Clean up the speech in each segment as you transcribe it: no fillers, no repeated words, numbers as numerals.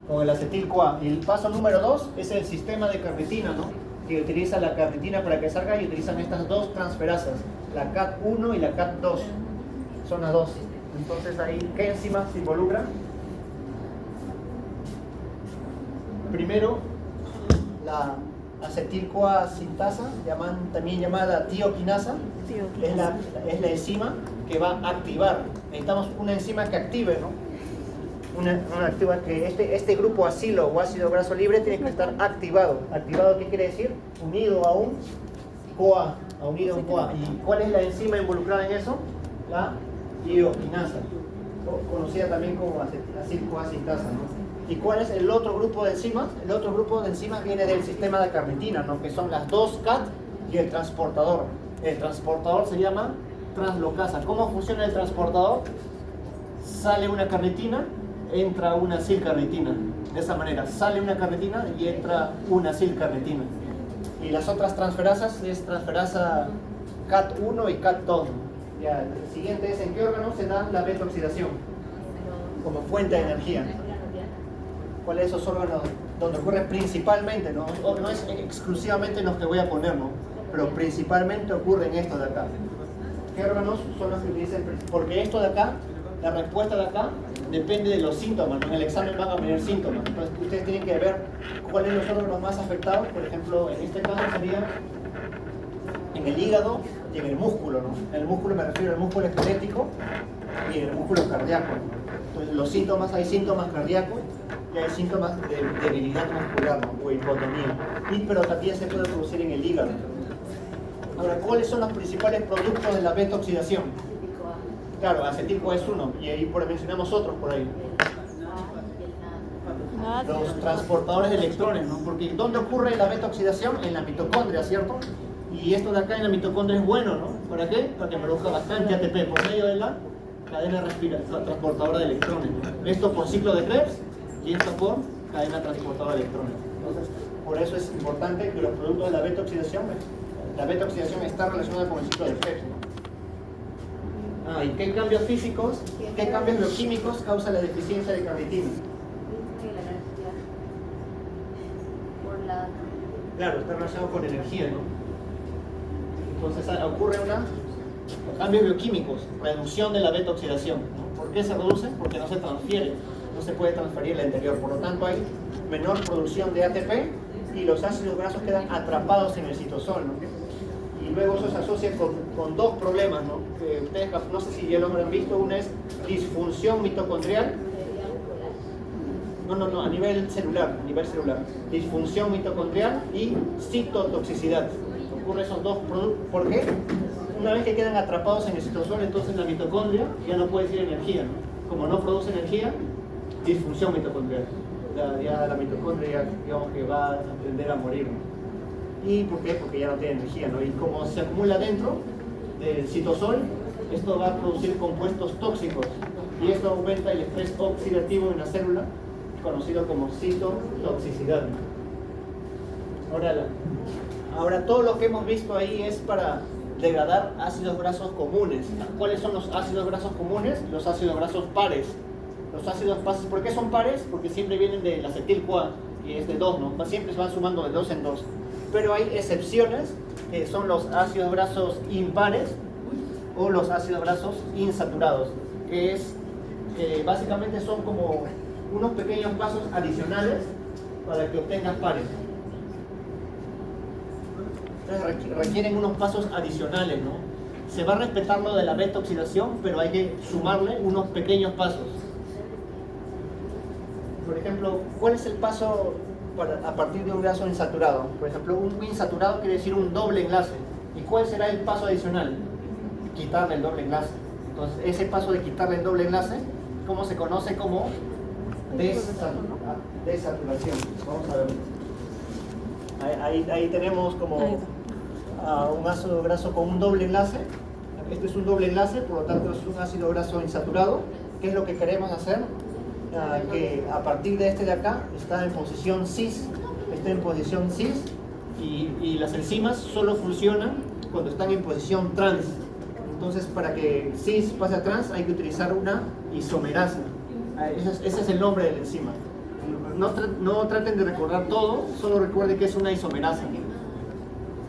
con el acetil-CoA. Y el paso número 2 es el sistema de carnitina, ¿no? Que utiliza la carnitina para que salga y utilizan estas dos transferasas, la CAT1 y la CAT2. Son las dos. Entonces ahí, ¿qué enzimas se involucran? Primero, la acetil-CoA sintasa, también llamada tioquinasa, es la enzima que va a activar. Necesitamos una enzima que active, ¿no? Una activa que este grupo acilo o ácido graso libre tiene que estar activado. ¿Activado qué quiere decir? Unido a un CoA. Unido a un CoA. ¿Y cuál es la enzima involucrada en eso? La tioquinasa, conocida también como acetil-CoA sintasa, ¿no? ¿Y cuál es el otro grupo de enzimas? El otro grupo de enzimas viene del sistema de carnitina, ¿no? Que son las dos CAT y el transportador. El transportador se llama translocasa. ¿Cómo funciona el transportador? Sale una carnitina, entra una acilcarnitina. De esa manera, sale una carnitina y entra una acilcarnitina. Y las otras transferasas es transferasa CAT1 y CAT2, ¿no? Ya, el siguiente es en qué órgano se da la beta-oxidación como fuente de energía. ¿Cuáles son esos órganos donde ocurre principalmente? No es exclusivamente los que voy a poner, ¿no? Pero principalmente ocurre en estos de acá. ¿Qué órganos son los que utilizan? Porque esto de acá, la respuesta de acá, depende de los síntomas, ¿no? En el examen van a venir síntomas. Entonces ustedes tienen que ver cuáles son los órganos más afectados. Por ejemplo, en este caso sería en el hígado y en el músculo, ¿no? En el músculo me refiero al músculo esquelético y en el músculo cardíaco. Entonces los síntomas, hay síntomas cardíacos y hay síntomas de debilidad muscular, ¿no? O hipotonía. Pero también se puede producir en el hígado. Ahora, ¿cuáles son los principales productos de la beta-oxidación? Claro, acetil-CoA es uno, y ahí mencionamos otros por ahí. Los transportadores de electrones, ¿no? Porque ¿dónde ocurre la beta-oxidación? En la mitocondria, ¿cierto? Y esto de acá en la mitocondria es bueno, ¿no? ¿Para qué? Para que produzca bastante ATP por medio de la cadena transportadora de electrones, ¿no? Esto por ciclo de Krebs y esto por cadena transportadora de electrones. Entonces, por eso es importante que los productos de la beta-oxidación está relacionada con el ciclo de Krebs, ¿no? ¿Y qué cambios físicos, qué cambios bioquímicos causa la deficiencia de carnitina? Claro, está relacionado con energía, ¿no? Entonces ocurre cambios bioquímicos, reducción de la beta-oxidación, ¿no? ¿Por qué se reduce? Porque no se transfiere, no se puede transferir el anterior, por lo tanto hay menor producción de ATP y los ácidos grasos quedan atrapados en el citosol, ¿no? Y luego eso se asocia con dos problemas, ¿no? Que ustedes no sé si ya lo habrán visto. Una es disfunción mitocondrial. No, a nivel celular. Disfunción mitocondrial y citotoxicidad. Ocurre esos dos productos. ¿Por qué? Una vez que quedan atrapados en el citosol, entonces la mitocondria ya no puede decir energía, ¿no? Como no produce energía, disfunción mitocondrial. Ya la mitocondria, digamos que va a tender a morir, ¿no? ¿Y por qué? Porque ya no tiene energía, ¿no? Y como se acumula dentro del citosol, esto va a producir compuestos tóxicos y esto aumenta el estrés oxidativo en la célula, conocido como citotoxicidad. Ahora todo lo que hemos visto ahí es para degradar ácidos grasos comunes. ¿Cuáles son los ácidos grasos comunes? Los ácidos grasos pares. Los ácidos pares, ¿por qué son pares? Porque siempre vienen del acetil-CoA y es de 2, ¿no? Siempre se van sumando de 2 en 2. Pero hay excepciones, que son los ácidos grasos impares o los ácidos grasos insaturados, que básicamente son como unos pequeños pasos adicionales para que obtengas pares. Entonces requieren unos pasos adicionales, ¿no? Se va a respetar lo de la beta-oxidación, pero hay que sumarle unos pequeños pasos. Por ejemplo, ¿cuál es el paso a partir de un graso insaturado? Por ejemplo, un insaturado quiere decir un doble enlace. ¿Y cuál será el paso adicional? Quitarle el doble enlace. Entonces, ese paso de quitarle el doble enlace, ¿cómo se conoce? Como desaturación. Vamos a ver. Ahí tenemos como un ácido graso con un doble enlace. Este es un doble enlace, por lo tanto es un ácido graso insaturado. ¿Qué es lo que queremos hacer? Que a partir de este de acá está en posición cis, y las enzimas solo funcionan cuando están en posición trans. Entonces, para que cis pase a trans hay que utilizar una isomerasa. Ese es el nombre de la enzima. no traten de recordar todo, solo recuerden que es una isomerasa.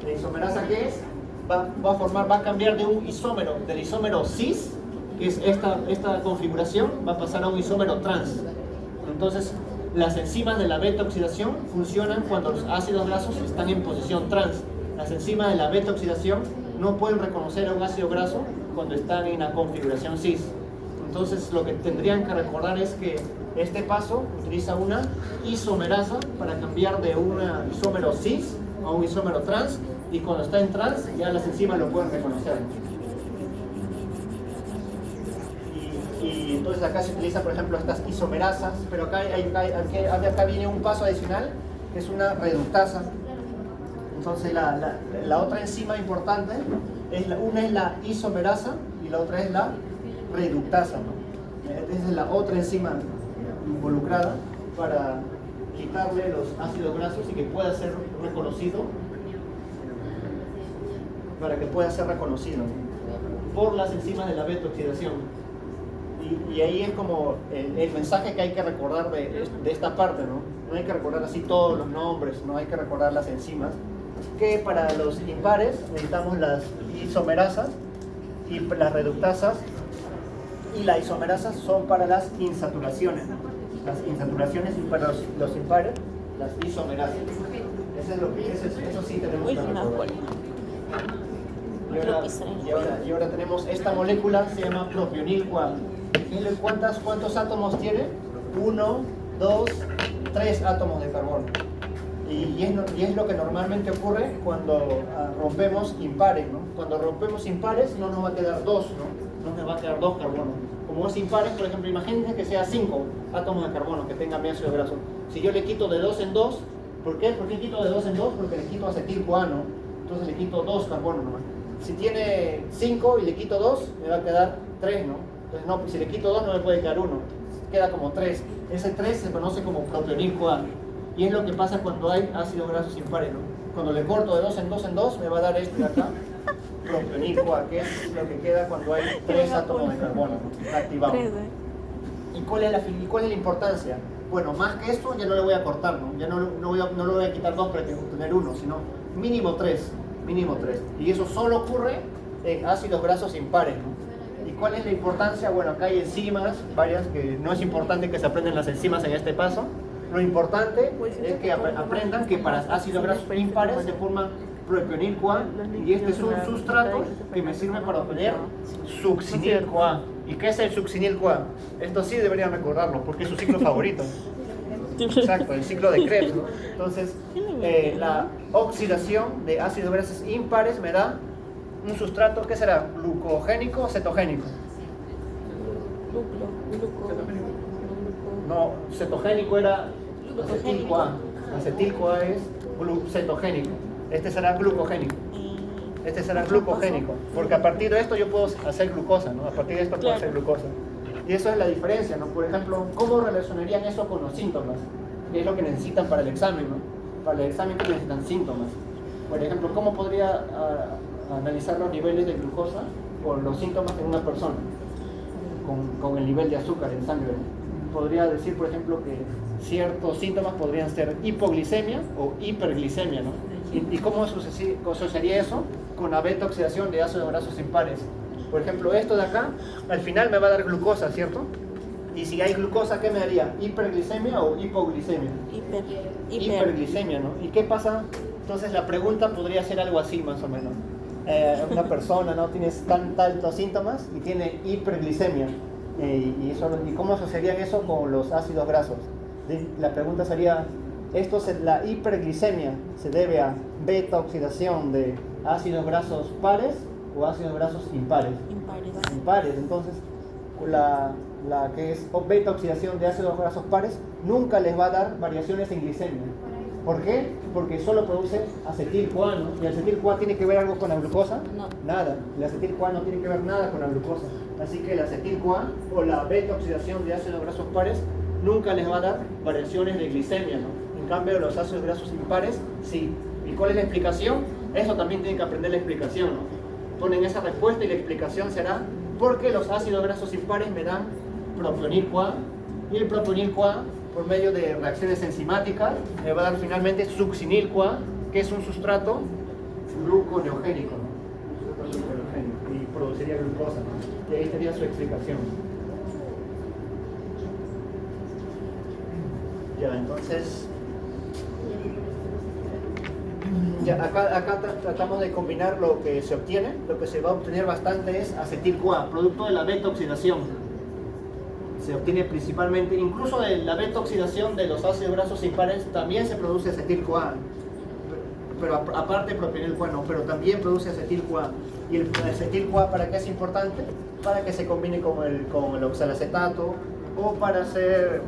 ¿La isomerasa qué es? Va a cambiar de un isómero, del isómero cis, que es esta configuración, va a pasar a un isómero trans. Entonces, las enzimas de la beta oxidación funcionan cuando los ácidos grasos están en posición trans. Las enzimas de la beta oxidación no pueden reconocer a un ácido graso cuando están en la configuración cis. Entonces, lo que tendrían que recordar es que este paso utiliza una isomerasa para cambiar de un isómero cis a un isómero trans, y cuando está en trans ya las enzimas lo pueden reconocer. Y entonces acá se utiliza, por ejemplo, estas isomerasas, pero acá viene un paso adicional, que es una reductasa. Entonces la otra enzima importante, una es la isomerasa y la otra es la reductasa, ¿no? Esa es la otra enzima involucrada para quitarle los ácidos grasos y que pueda ser reconocido, por las enzimas de la beta oxidación. Y ahí es como el mensaje que hay que recordar de esta parte, ¿no? No hay que recordar así todos los nombres, no hay que recordar las enzimas, que para los impares necesitamos las isomerasas y las reductasas, y las isomerasas son para las insaturaciones, ¿no? Las insaturaciones, y para los impares, las isomerasas. Eso sí tenemos que recordar. Y ahora tenemos esta molécula, se llama propionil-CoA. ¿Cuántos átomos tiene? 1, 2, 3 átomos de carbono. Y es lo que normalmente ocurre cuando rompemos impares, ¿no? Cuando rompemos impares no nos va a quedar 2, ¿no? No nos va a quedar 2 carbonos. Como es impares, por ejemplo, imagínense que sea 5 átomos de carbono que tengan mi ácido graso. Si yo le quito de 2 en 2, ¿por qué? ¿Por qué quito de 2 en 2? Porque le quito acetil-CoA, ¿no? Entonces le quito 2 carbonos nomás. Si tiene 5 y le quito 2, me va a quedar 3, ¿no? Entonces no, si le quito 2 no me puede quedar 1, queda como 3. Ese 3 se conoce como propionil-CoA. Y es lo que pasa cuando hay ácidos grasos impares, ¿no? Cuando le corto de 2 en 2 en 2, me va a dar este de acá, propionil-CoA, que es lo que queda cuando hay 3 átomos de carbono, ¿no? Activados. ¿Y cuál es la importancia? Bueno, más que esto ya no le voy a cortar, ¿no? Ya no le voy a quitar 2 para obtener 1, sino mínimo 3. Y eso solo ocurre en ácidos grasos impares, ¿no? ¿Y cuál es la importancia? Bueno, acá hay enzimas, varias, que no es importante que se aprendan las enzimas en este paso. Lo importante es que aprendan que para ácidos grasos impares se forma propionil-CoA, y este es un sustrato que me sirve para obtener succinil-CoA. ¿Y qué es el succinil-CoA? Esto sí deberían recordarlo porque es su ciclo favorito. Exacto, el ciclo de Krebs, ¿no? Entonces, la oxidación de ácidos grasos impares me da un sustrato, ¿qué será? ¿Glucogénico o cetogénico? No, cetogénico era acetil-CoA. Acetil-CoA es cetogénico. Este será glucogénico. Porque a partir de esto yo puedo hacer glucosa, ¿no? A partir de esto puedo hacer glucosa. Y eso es la diferencia, ¿no? Por ejemplo, ¿cómo relacionarían eso con los síntomas? Que es lo que necesitan para el examen, ¿no? Para el examen necesitan síntomas. Por ejemplo, ¿cómo podría analizar los niveles de glucosa por los síntomas en una persona? Con el nivel de azúcar en sangre, ¿no? Podría decir, por ejemplo, que ciertos síntomas podrían ser hipoglicemia o hiperglicemia, ¿no? ¿Y cómo asociaría eso con la beta oxidación de ácidos grasos impares? Por ejemplo, esto de acá, al final me va a dar glucosa, ¿cierto? Y si hay glucosa, ¿qué me daría? ¿Hiperglicemia o hipoglicemia? Hiperglicemia, ¿no? ¿Y qué pasa? Entonces la pregunta podría ser algo así, más o menos. Una persona, ¿no? Tiene tantos síntomas y tiene hiperglicemia. ¿Y cómo asociarían eso con los ácidos grasos? La pregunta sería, la hiperglicemia se debe a beta oxidación de ácidos grasos pares o ácidos grasos impares. Impares. Entonces, la que es beta oxidación de ácidos grasos pares nunca les va a dar variaciones en glicemia. ¿Por qué? Porque solo produce acetil-CoA, ¿no? ¿Y el acetil-CoA tiene que ver algo con la glucosa? No. Nada. El acetil-CoA no tiene que ver nada con la glucosa. Así que el acetil-CoA o la beta oxidación de ácidos grasos pares nunca les va a dar variaciones de glicemia, ¿no? En cambio, los ácidos grasos impares, sí. ¿Y cuál es la explicación? Eso también tienen que aprender la explicación, ¿no? Ponen esa respuesta y la explicación será porque los ácidos grasos impares me dan propionil-CoA, y el propionil-CoA por medio de reacciones enzimáticas, me va a dar finalmente succinil-CoA, que es un sustrato gluconeogénico, ¿no? Y produciría glucosa, ¿no? Y ahí estaría su explicación. Ya, entonces, ya, acá tratamos de combinar lo que se obtiene. Lo que se va a obtener bastante es acetil-CoA, producto de la beta-oxidación. Se obtiene principalmente, incluso de la beta-oxidación de los ácidos grasos impares, también se produce acetil-CoA. Pero aparte propionil-CoA no, pero también produce acetil-CoA. ¿Y el acetil-CoA para qué es importante? Para que se combine con el oxalacetato, o para hacer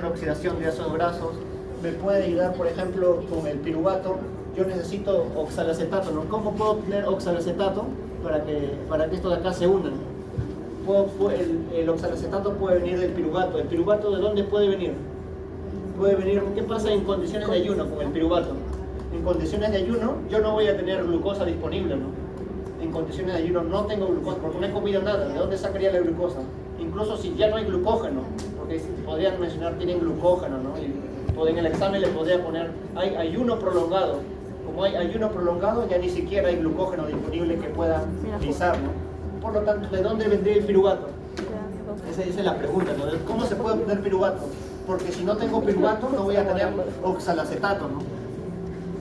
oxidación de ácidos grasos. Me puede ayudar, por ejemplo, con el piruvato. Yo necesito oxalacetato, ¿no? ¿Cómo puedo obtener oxalacetato para que esto de acá se unan? El oxalacetato puede venir del piruvato. ¿El piruvato de dónde puede venir? Puede venir, ¿qué pasa en condiciones de ayuno con el piruvato? En condiciones de ayuno yo no voy a tener glucosa disponible, ¿no? En condiciones de ayuno no tengo glucosa porque no he comido nada. ¿De dónde sacaría la glucosa? Incluso si ya no hay glucógeno, porque podrían mencionar tienen glucógeno, ¿no? Y en el examen le podría poner hay ayuno prolongado. Como hay ayuno prolongado, ya ni siquiera hay glucógeno disponible que pueda utilizar, ¿no? Por lo tanto, ¿de dónde vendría el piruvato? Esa es la pregunta, ¿no? ¿Cómo se puede obtener piruvato? Porque si no tengo piruvato, no voy a tener oxalacetato, ¿no?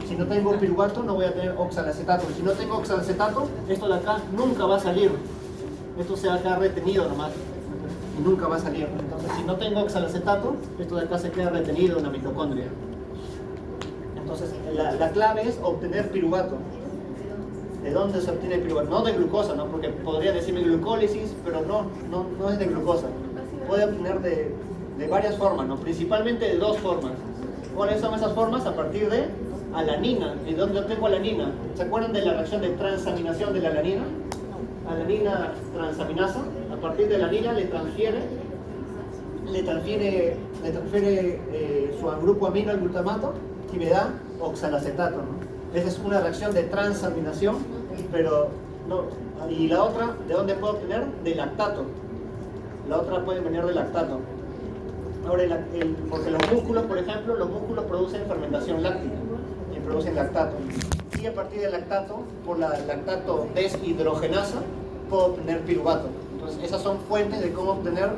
Si no tengo piruvato, no voy a tener oxalacetato. Si no tengo oxalacetato, esto de acá nunca va a salir. Esto se va a quedar retenido nomás. Y nunca va a salir. Entonces, si no tengo oxalacetato, esto de acá se queda retenido en la mitocondria. Entonces, la clave es obtener piruvato. ¿De dónde se obtiene el piruvato? No de glucosa, ¿no? Porque podría decirme glucólisis, pero no es de glucosa. Puede obtener de varias formas, ¿no? Principalmente de dos formas. ¿Cuáles son esas formas? A partir de alanina. ¿Y dónde obtengo alanina? ¿Se acuerdan de la reacción de transaminación de la alanina? Alanina transaminasa. A partir de la alanina le transfiere su grupo amino al glutamato y me da oxalacetato, ¿no? Esa es una reacción de transaminación, pero no. Y la otra, ¿de dónde puedo obtener? De lactato. La otra puede venir de lactato. Ahora, porque los músculos, por ejemplo, los músculos producen fermentación láctica y producen lactato. Y a partir del lactato, por la lactato deshidrogenasa, puedo obtener piruvato. Entonces, esas son fuentes de cómo obtener.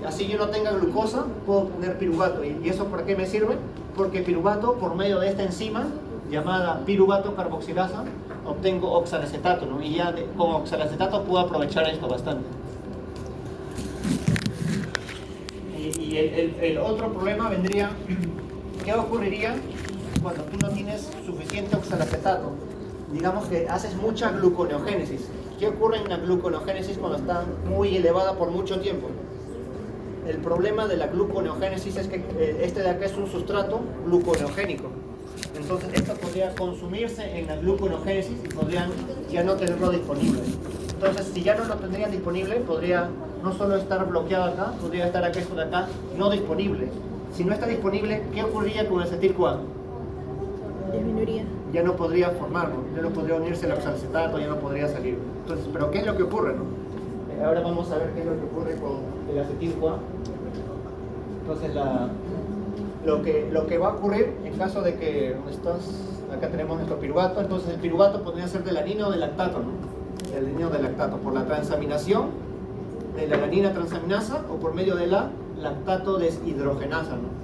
Así yo no tenga glucosa, puedo obtener piruvato. ¿Y eso para qué me sirve? Porque piruvato, por medio de esta enzima llamada piruvato carboxilasa, obtengo oxalacetato, ¿no? Y ya con oxalacetato puedo aprovechar esto bastante. Y el otro problema vendría, ¿qué ocurriría cuando tú no tienes suficiente oxalacetato? Digamos que haces mucha gluconeogénesis. ¿Qué ocurre en la gluconeogénesis cuando está muy elevada por mucho tiempo? El problema de la gluconeogénesis es que este de acá es un sustrato gluconeogénico. Entonces esto podría consumirse en la gluconeogénesis y podrían ya no tenerlo disponible. Entonces si ya no lo tendrían disponible, podría no solo estar bloqueado acá, podría estar aquí, esto de acá, no disponible. Si no está disponible, ¿qué ocurriría con el acetil-CoA? Disminuiría. Ya no podría formarlo, ya no podría unirse al oxalacetato, ya no podría salir. Entonces, ¿pero qué es lo que ocurre, no? Ahora vamos a ver qué es lo que ocurre con el acetil-CoA. Entonces, lo que va a ocurrir en caso de que acá tenemos nuestro piruvato, entonces el piruvato podría ser de alanina o de lactato, ¿no? De alanina o de lactato, por la transaminación de la alanina transaminasa o por medio de la lactato deshidrogenasa, ¿no?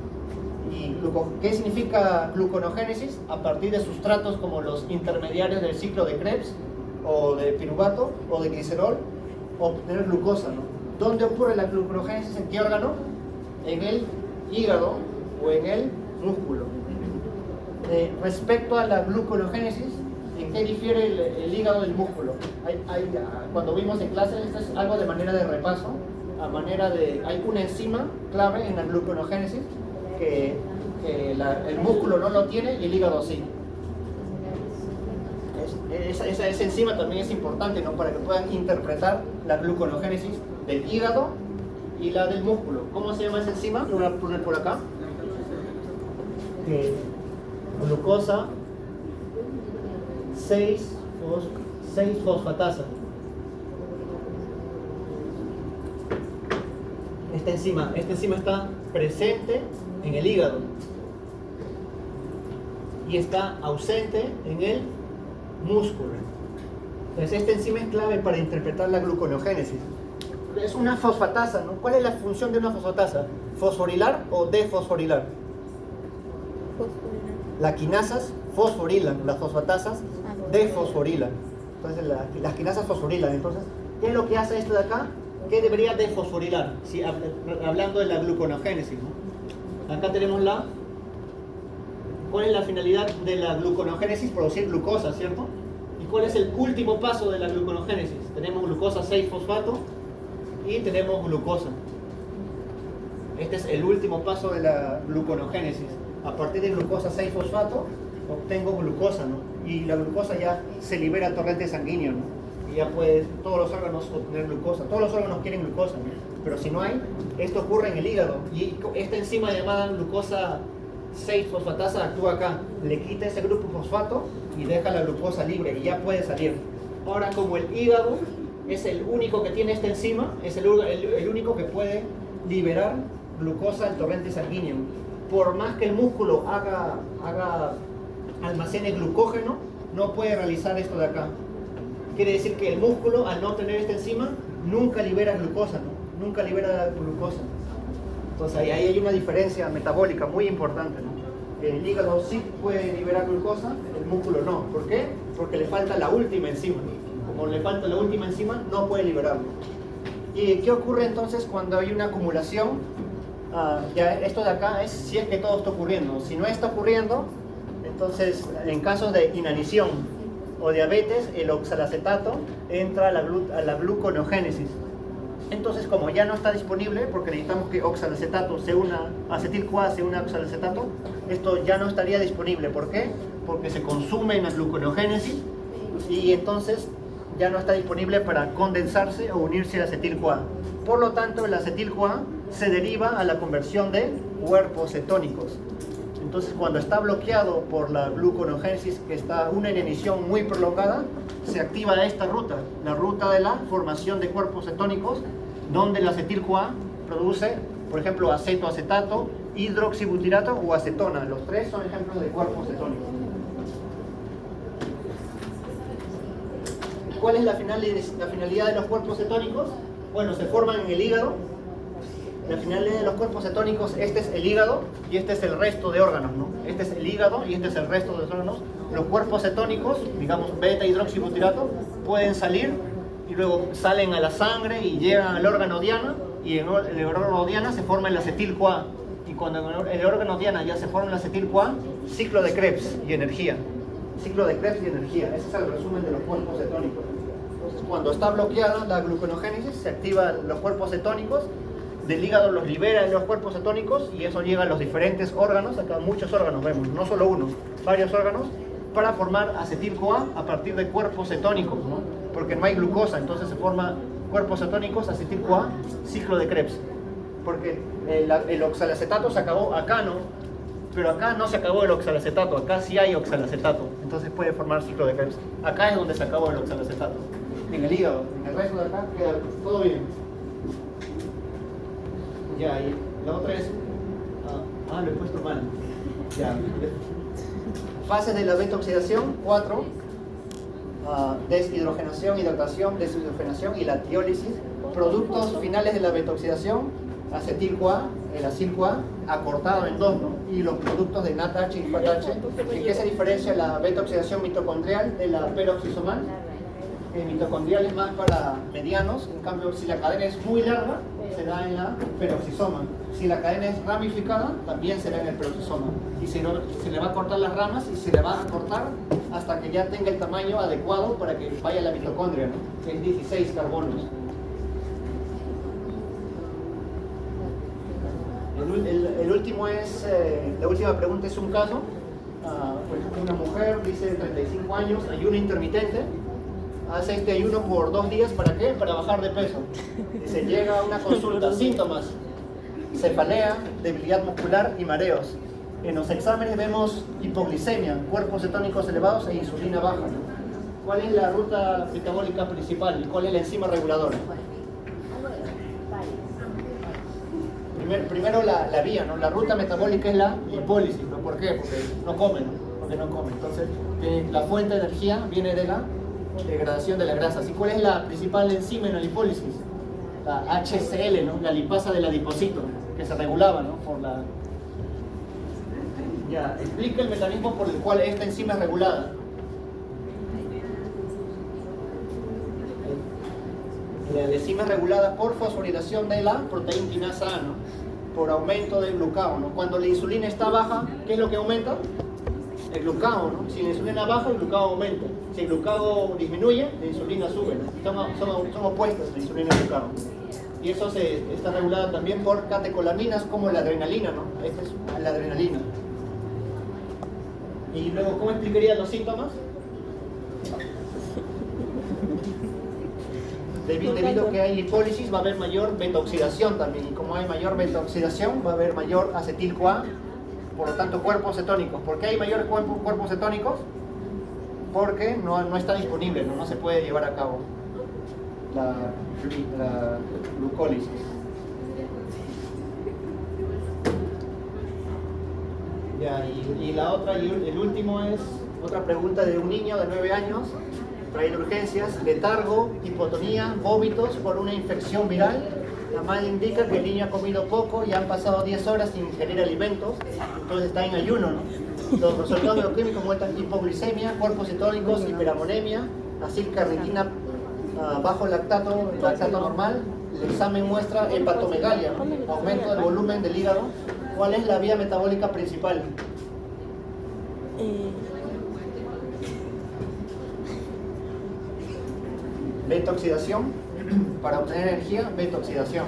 ¿Y qué significa gluconeogénesis? A partir de sustratos como los intermediarios del ciclo de Krebs o de piruvato o de glicerol, obtener glucosa, ¿no? ¿Dónde ocurre la gluconeogénesis? ¿En qué órgano? En el hígado o en el músculo. Respecto a la gluconeogénesis, ¿en qué difiere el hígado del músculo? Cuando vimos en clase, esto es algo de manera de repaso, hay una enzima clave en la gluconeogénesis que el músculo no lo tiene y el hígado sí. Esa enzima también es importante, ¿no? Para que puedan interpretar la gluconeogénesis del hígado y la del músculo. ¿Cómo se llama esa enzima? Lo voy a poner por acá. Glucosa 6-fosfatasa. Esta enzima está presente en el hígado y está ausente en el músculo. Entonces esta enzima es clave para interpretar la gluconeogénesis. Es una fosfatasa, ¿no? ¿Cuál es la función de una fosfatasa? ¿Fosforilar o defosforilar? Fosforilar. Las quinasas fosforilan, las fosfatasas defosforilan. Entonces las quinasas fosforilan. Entonces, ¿qué es lo que hace esto de acá? ¿Qué debería desfosforilar? Si, hablando de la gluconeogénesis, ¿no? Acá tenemos la... ¿Cuál es la finalidad de la gluconeogénesis? Producir glucosa, ¿cierto? ¿Y cuál es el último paso de la gluconeogénesis? Tenemos glucosa 6-fosfato y tenemos glucosa. Este es el último paso de la gluconeogénesis. A partir de glucosa 6-fosfato obtengo glucosa, ¿no? Y la glucosa ya se libera al torrente sanguíneo, ¿no? Y ya puede todos los órganos obtener glucosa. Todos los órganos quieren glucosa, ¿no? Pero si no hay, esto ocurre en el hígado. Y esta enzima llamada glucosa 6-fosfatasa actúa acá. Le quita ese grupo fosfato y deja la glucosa libre y ya puede salir. Ahora, como el hígado es el único que tiene esta enzima, es el único que puede liberar glucosa al torrente sanguíneo. Por más que el músculo almacene glucógeno, no puede realizar esto de acá. Quiere decir que el músculo, al no tener esta enzima, nunca libera glucosa, ¿no? Nunca libera glucosa. Entonces ahí hay una diferencia metabólica muy importante, ¿no? El hígado sí puede liberar glucosa, el músculo no. ¿Por qué? Porque le falta la última enzima. Como le falta la última enzima, no puede liberarlo. ¿Y qué ocurre entonces cuando hay una acumulación? Ya esto de acá es si es que todo está ocurriendo. Si no está ocurriendo, entonces en caso de inanición o diabetes, el oxalacetato entra a la gluconeogénesis. Entonces, como ya no está disponible, porque necesitamos que oxalacetato se una, acetil-CoA se una a oxalacetato, esto ya no estaría disponible. ¿Por qué? Porque se consume en la gluconeogénesis y entonces ya no está disponible para condensarse o unirse al acetil-CoA. Por lo tanto, el acetil-CoA se deriva a la conversión de cuerpos cetónicos. Entonces, cuando está bloqueado por la gluconeogénesis, que está una inanición muy prolongada, se activa esta ruta, la ruta de la formación de cuerpos cetónicos, donde el acetil-CoA produce, por ejemplo, acetoacetato, hidroxibutirato o acetona. Los tres son ejemplos de cuerpos cetónicos. ¿Cuál es la finalidad de los cuerpos cetónicos? Bueno, se forman en el hígado. La finalidad de los cuerpos cetónicos, este es el hígado y este es el resto de órganos, ¿no? Este es el hígado y este es el resto de los órganos. Los cuerpos cetónicos, digamos beta-hidroxibutirato, pueden salir y luego salen a la sangre y llegan al órgano diana, y en el órgano diana se forma el acetil-CoA. Y cuando en el órgano diana ya se forma el acetil-CoA, ciclo de Krebs y energía. Ciclo de Krebs y energía. Ese es el resumen de los cuerpos cetónicos. Entonces, cuando está bloqueada la gluconeogénesis, se activan los cuerpos cetónicos. Del hígado los libera en los cuerpos cetónicos y eso llega a los diferentes órganos. Acá muchos órganos vemos, no solo uno, varios órganos, para formar acetil-CoA a partir de cuerpos cetónicos, ¿no? Porque no hay glucosa, entonces se forma cuerpos cetónicos, acetil-CoA, ciclo de Krebs. Porque el oxalacetato se acabó acá, ¿no? Pero acá no se acabó el oxalacetato, acá sí hay oxalacetato, entonces puede formar ciclo de Krebs. Acá es donde se acabó el oxalacetato, en el hígado. En el resto de acá queda todo bien. Ya, y la otra es... lo he puesto mal. Ya. Fases de la beta-oxidación, 4. Deshidrogenación, hidratación, deshidrogenación y la tiólisis. Productos finales de la beta-oxidación, acetil-CoA, el acil-CoA, acortado en 2, ¿no? Y los productos de NADH y FATH. ¿En qué se diferencia la beta-oxidación mitocondrial de la peroxisomal? El mitocondrial es más para medianos, en cambio si la cadena es muy larga, se da en la peroxisoma. Si la cadena es ramificada, también será en el peroxisoma. Y se le va a cortar las ramas y se le va a cortar hasta que ya tenga el tamaño adecuado para que vaya a la mitocondria, ¿no? Que es 16 carbonos. El último es, la última pregunta es un caso. Por ejemplo, una mujer dice de 35 años, ayuno intermitente. Hace este ayuno por 2 días, ¿para qué? Para bajar de peso. Se llega a una consulta, síntomas: cefalea, debilidad muscular y mareos. En los exámenes vemos hipoglicemia, cuerpos cetónicos elevados e insulina baja, ¿no? ¿Cuál es la ruta metabólica principal y cuál es la enzima reguladora? Primero la vía, ¿no? La ruta metabólica es la lipólisis, ¿no? ¿Por qué? Porque no come, ¿no? Porque no come. Entonces, la fuente de energía viene de la degradación de la grasa. ¿Y cuál es la principal enzima en la lipólisis? La HCl, ¿no? La lipasa del adipocito, que se regulaba, ¿no? Por la... Ya, explica el mecanismo por el cual esta enzima es regulada. La enzima es regulada por fosforilación de la proteína quinasa A, ¿no? Por aumento del glucagón, ¿no? Cuando la insulina está baja, ¿qué es lo que aumenta? El glucagón, ¿no? Si la insulina baja, el glucagón aumenta. Si el glucagón disminuye, la insulina sube, ¿no? Son opuestas la insulina y el glucagón. Y eso está regulado también por catecolaminas como la adrenalina, ¿no? Esta es la adrenalina. Y luego, ¿cómo explicaría los síntomas? Debido a que hay lipólisis, va a haber mayor beta-oxidación también. Y como hay mayor beta-oxidación, va a haber mayor acetil-CoA, por lo tanto cuerpos cetónicos. ¿Por qué hay mayores cuerpos cetónicos? Porque no está disponible, no se puede llevar a cabo la glucólisis. Ya, y la otra, y el último es otra pregunta de un niño de 9 años. Trae urgencias, letargo, hipotonía, vómitos por una infección viral. La madre indica que el niño ha comido poco y han pasado 10 horas sin ingerir alimentos, entonces está en ayuno, ¿no? Los resultados bioquímicos muestran hipoglicemia, cuerpos cetónicos, hiperamonemia, acilcarnitina bajo lactato normal. El examen muestra hepatomegalia, ¿no? Aumento del volumen del hígado. ¿Cuál es la vía metabólica principal? Beta-oxidación, para obtener energía, beta-oxidación.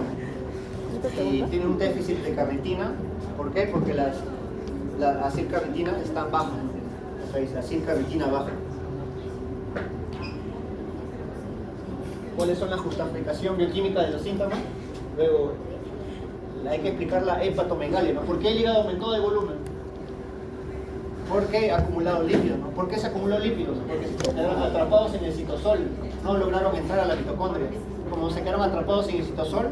Y tiene un déficit de carnitina. ¿Por qué? Porque la acilcarnitina está baja, ¿no? O sea, la acilcarnitina baja. ¿Cuáles son la justificación bioquímica de los síntomas? Luego, hay que explicar la hepatomegalia, ¿no? ¿Por qué el hígado aumentó de volumen? Porque ha acumulado lípidos, ¿no? ¿Por qué se acumuló lípidos? Porque se quedaron atrapados en el citosol, no lograron entrar a la mitocondria. Como se quedaron atrapados en el citosol,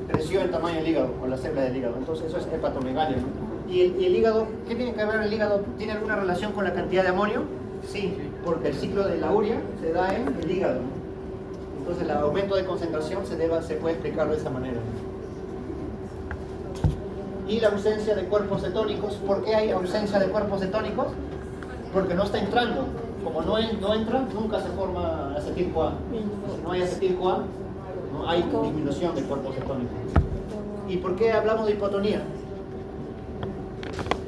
creció el tamaño del hígado, o la célula del hígado. Entonces eso es hepatomegalia, ¿no? ¿Y el hígado? ¿Qué tiene que ver el hígado? ¿Tiene alguna relación con la cantidad de amonio? Sí, porque el ciclo de la urea se da en el hígado, ¿no? Entonces el aumento de concentración se puede explicar de esa manera. Y la ausencia de cuerpos cetónicos. ¿Por qué hay ausencia de cuerpos cetónicos? Porque no está entrando. Como no entra, nunca se forma acetil-CoA. Si no hay acetil-CoA, no hay disminución de cuerpos cetónicos. ¿Y por qué hablamos de hipotonía?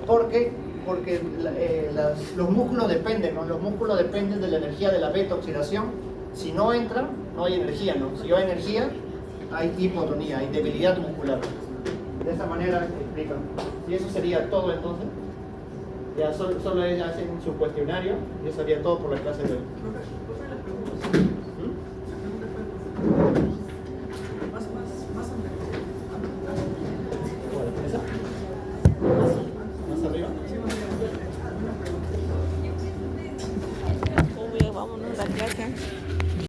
Porque los músculos dependen, ¿no? Los músculos dependen de la energía de la beta-oxidación. Si no entra, no hay energía, ¿no? Si hay energía, hay hipotonía, hay debilidad muscular. De esa manera explican. Y eso sería todo entonces. Ya solo ellas hacen su cuestionario y eso sería todo por la clase de hoy.